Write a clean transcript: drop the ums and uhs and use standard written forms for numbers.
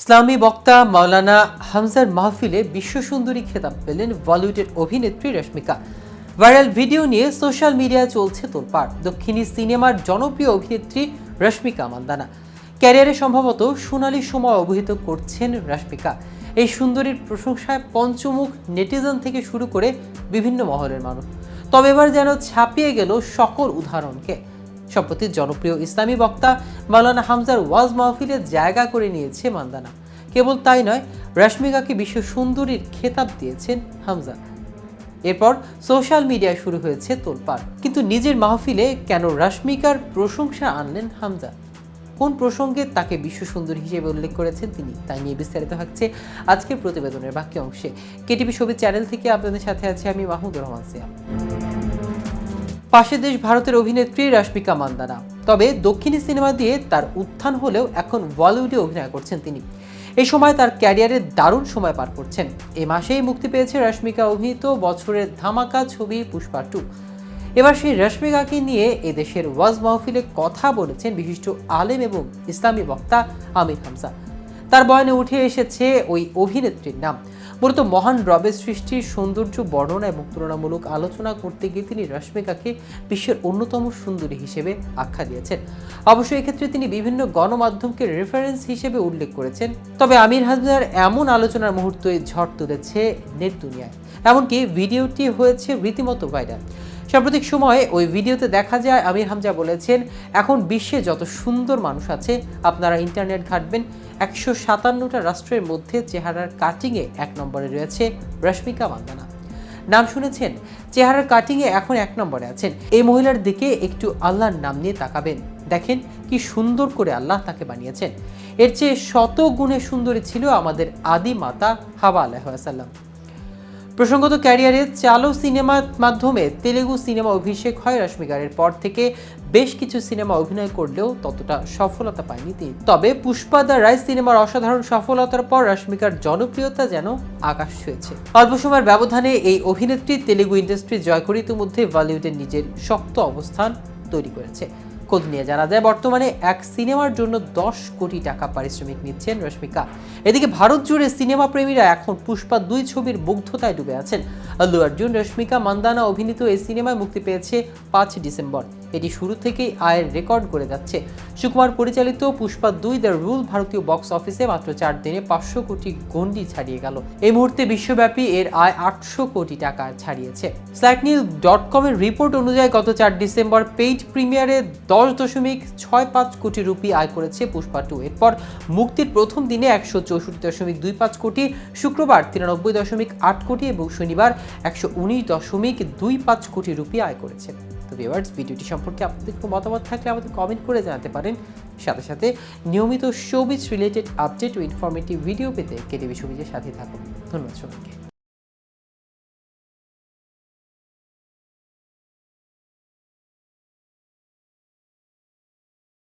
ইসলামী বক্তা মাওলানা হামজার মাহফিলে বিশ্বসুন্দরী খেতাব পেলেন বলিউডের অভিনেত্রী রশ্মিকা। ভাইরাল ভিডিও নিয়ে সোশ্যাল মিডিয়ায় চলছে তোলপাড়। দক্ষিণী সিনেমার জনপ্রিয় অভিনেত্রী রশ্মিকা মান্দানা ক্যারিয়ারে সম্ভবত সোনালী সময় অভিহিত করছেন রশ্মিকা। এই সুন্দরীর প্রশংসায় পঞ্চমুখ নেটিজেন থেকে শুরু করে বিভিন্ন মহলের মানুষ। তবে এবার যেন ছাপিয়ে গেল সকল উদাহরণকে। সম্প্রতি জনপ্রিয় ইসলামী বক্তা মাওলানা হামজার ওয়াজ মাহফিলে জায়গা করে নিয়েছে মান্দানা। কেবল তাই নয়, রশ্মিকাকে বিশ্ব সুন্দরীর খেতাব দিয়েছেন হামজা। এরপর সোশ্যাল মিডিয়ায় শুরু হয়েছে তোলপাড়। কিন্তু নিজের মাহফিলে কেন রশ্মিকার প্রশংসা আনলেন হামজা? কোন প্রসঙ্গে তাকে বিশ্ব সুন্দরী হিসেবে উল্লেখ করেছেন তিনি, তাই নিয়ে বিস্তারিত থাকছে আজকের প্রতিবেদনের বাকি অংশে। কেটিভি ছবি চ্যানেল থেকে আপনাদের সাথে আছি আমি মাহমুদুর রহমান সিয়াম। পাশের দেশ ভারতের অভিনেত্রী রশ্মিকা মান্দানা। তবে দক্ষিণী সিনেমা দিয়ে তার উত্থান হলেও এখন বলিউডে অভিনয় করছেন তিনি। এই সময় তার ক্যারিয়ারের দারুণ সময় পার করছেন। এই মাসেই মুক্তি পেয়েছে রশ্মিকা অভিনীত বছরের ধামাকা ছবি পুষ্পা 2। এবার সেই রশ্মিকাকে নিয়ে এদেশের ওয়াজ মাহফিলে কথা বলেছেন বিশিষ্ট আলেম এবং ইসলামী বক্তা আমির হামজা। তার বয়ানে উঠে এসেছে ওই অভিনেত্রীর নাম। মূলত মহান রবের সৃষ্টির সৌন্দর্য বর্ণনা এবং তুলনামূলক আলোচনা করতে গিয়ে তিনি রশ্মিকাকে বিশ্বের অন্যতম সুন্দরী হিসেবে আখ্যা দিয়েছেন। অবশ্যই এক্ষেত্রে তিনি বিভিন্ন গণমাধ্যমকে রেফারেন্স হিসেবে উল্লেখ করেছেন। তবে আমির হামজার এমন আলোচনার মুহূর্তে ঝড় তুলেছে নেট দুনিয়ায়। এমনকি ভিডিওটি হয়েছে রীতিমতো ভাইরাল। সাম্প্রতিক সময়ে ওই ভিডিওতে দেখা যায় আমির হামজা বলেছেন, এখন বিশ্বে যত সুন্দর মানুষ আছে আপনারা ইন্টারনেট ঘাঁটবেন, 157টা রাষ্ট্রের মধ্যে চেহারার কাটিংয়ে 1 নম্বরে রয়েছে রশ্মিকা মান্দানা। নাম শুনেছেন? চেহারার কাটিংয়ে এখন 1 নম্বরে আছেন। এই মহিলার দিকে একটু আল্লাহর নাম নিয়ে তাকাবেন, দেখেন কি সুন্দর করে আল্লাহ তাকে বানিয়েছেন। এর চেয়ে শত গুণে সুন্দরী ছিল আমাদের আদি মাতা হাওয়া আলাইহিস সালাম। প্রসঙ্গত ক্যারিয়ারে চালু সিনেমার মাধ্যমে তেলেগু সিনেমা অভিষেক হয় রশ্মিকার। পর থেকে বেশ কিছু সিনেমা অভিনয় করলেও ততটা সফলতা পায়নি তিনি। তবে পুষ্পা দ্য রাইজ সিনেমার অসাধারণ সফলতার পর রশ্মিকার জনপ্রিয়তা যেন আকাশ ছুঁয়েছে। অল্প সময়ের ব্যবধানে এই অভিনেত্রী তেলেগু ইন্ডাস্ট্রি জয় করে ইতিমধ্যে বলিউডের নিজের শক্ত অবস্থান তৈরি করেছে। খোঁজ নিয়ে জানা যায় বর্তমানে এক সিনেমার জন্য 10 কোটি টাকা পারিশ্রমিক নিচ্ছেন রশ্মিকা। এদিকে ভারত জুড়ে সিনেমা প্রেমীরা এখন পুষ্পা 2 ছবির মুগ্ধতায় ডুবে আছেন। আল্লু অর্জুন রশ্মিকা মান্দানা অভিনীত এই সিনেমায় মুক্তি পেয়েছে 5 ডিসেম্বর। এটি শুরু থেকেই আয়ের রেকর্ড করে যাচ্ছে। সুকুমার পরিচালিত পুষ্পা 2 দ্য রুল ভারতীয় বক্স অফিসে মাত্র 4 দিনে 500 কোটি গণ্ডি ছাড়িয়ে গেল। এই মুহূর্তে বিশ্বব্যাপী এর আয় 800 কোটি টাকা ছাড়িয়েছে। slacknews.com এর রিপোর্ট অনুযায়ী গত 4 ডিসেম্বর পেইড প্রিমিয়ারে 10.65 কোটি রুপি আয় করেছে পুষ্পা 2। এরপর মুক্তির প্রথম দিনে 164.25 কোটি, শুক্রবার 93.8 কোটি এবং শনিবার 119.25 কোটি রুপি আয় করেছে। তো ভিউয়ার্স, ভিডিওটি সম্পর্কে আপনাদের কোনো মতামত থাকলে আমাদের কমেন্ট করে জানাতে পারেন। সাথে সাথে নিয়মিত শোবিজ রিলেটেড আপডেট ও ইনফরমেটিভ ভিডিও পেতে কেটিভি শোবিজের সাথে থাকুন। ধন্যবাদ সবাইকে।